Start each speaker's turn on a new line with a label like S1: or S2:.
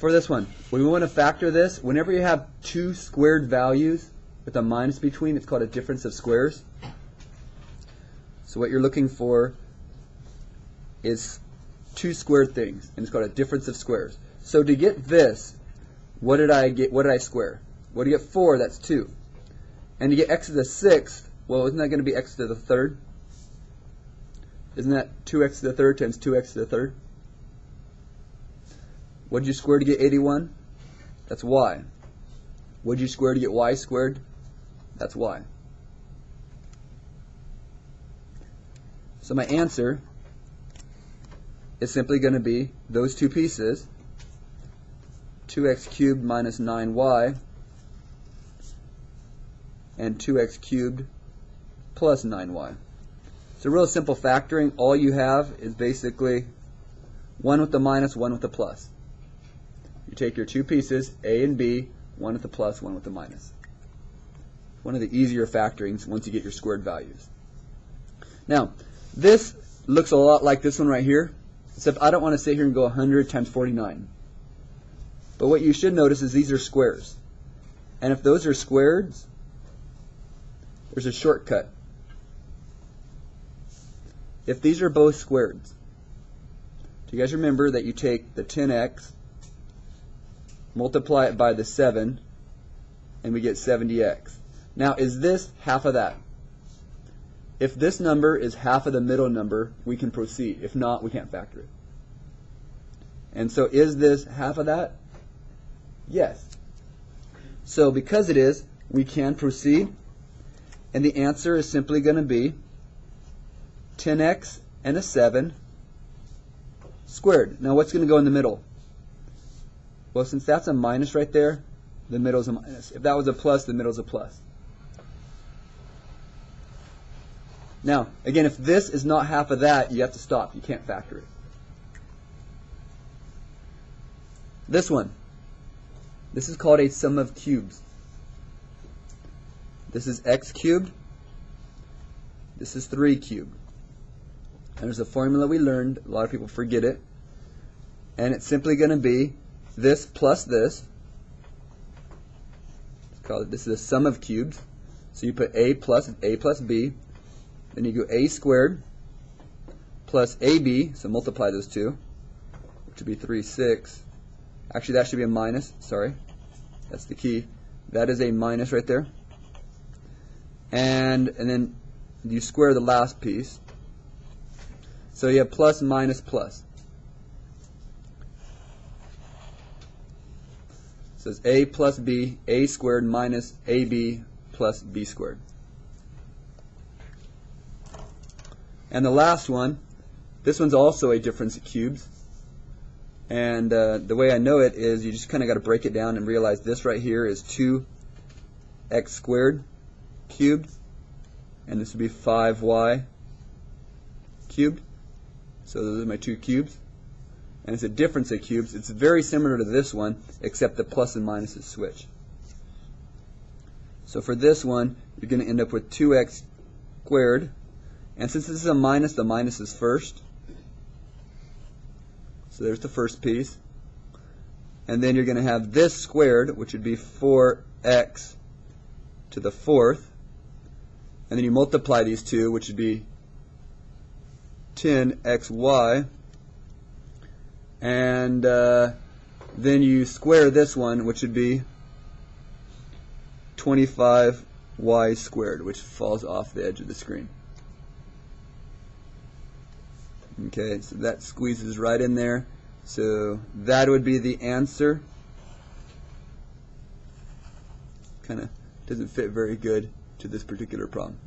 S1: for this one, we want to factor this. Whenever you have two squared values with a minus between, it's called a difference of squares. So what you're looking for is two squared things, and it's called a difference of squares. So to get this, what did I get? What did I square? What do you get? 4, that's 2. And to get x to the 6th, well, isn't that going to be x to the 3rd? Isn't that 2x to the 3rd times 2x to the 3rd? What did you square to get 81? That's y. What did you square to get y squared? That's y. So my answer is simply going to be those two pieces, 2x cubed minus 9y and 2x cubed plus 9y. It's a real simple factoring. All you have is basically one with the minus, one with the plus. You take your two pieces, a and b, one with the plus, one with the minus. One of the easier factorings once you get your squared values. Now, this looks a lot like this one right here, except I don't want to sit here and go 100 times 49. But what you should notice is these are squares. And if those are squareds, there's a shortcut. If these are both squareds, do you guys remember that you take the 10x, multiply it by the 7, and we get 70x. Now, is this half of that? If this number is half of the middle number, we can proceed. If not, we can't factor it. And so is this half of that? Yes. So because it is, we can proceed. And the answer is simply going to be 10x and a 7 squared. Now what's going to go in the middle? Well, since that's a minus right there, the middle is a minus. If that was a plus, the middle is a plus. Now, again, if this is not half of that, you have to stop. You can't factor it. This one. This is called a sum of cubes. This is x cubed. This is 3 cubed. And there's a formula we learned. A lot of people forget it. And it's simply going to be this plus this. Let's call it, this is a sum of cubes. So you put a plus b. Then you go a squared plus ab, so multiply those two, which would be 3, 6. Actually, that should be a minus. Sorry. That's the key. That is a minus right there. And then you square the last piece. So you have plus, minus, plus. So it's a plus b, a squared minus ab plus b squared. And the last one, this one's also a difference of cubes. And the way I know it is you just kind of got to break it down and realize this right here is 2x squared cubed. And this would be 5y cubed. So those are my two cubes. And it's a difference of cubes. It's very similar to this one, except the plus and minuses switch. So for this one, you're going to end up with 2x squared. And since this is a minus, the minus is first. So there's the first piece. And then you're going to have this squared, which would be 4x to the 4th. And then you multiply these two, which would be 10xy. And then you square this one, which would be 25y squared, which falls off the edge of the screen. Okay, so that squeezes right in there. So that would be the answer. Kind of doesn't fit very good to this particular problem.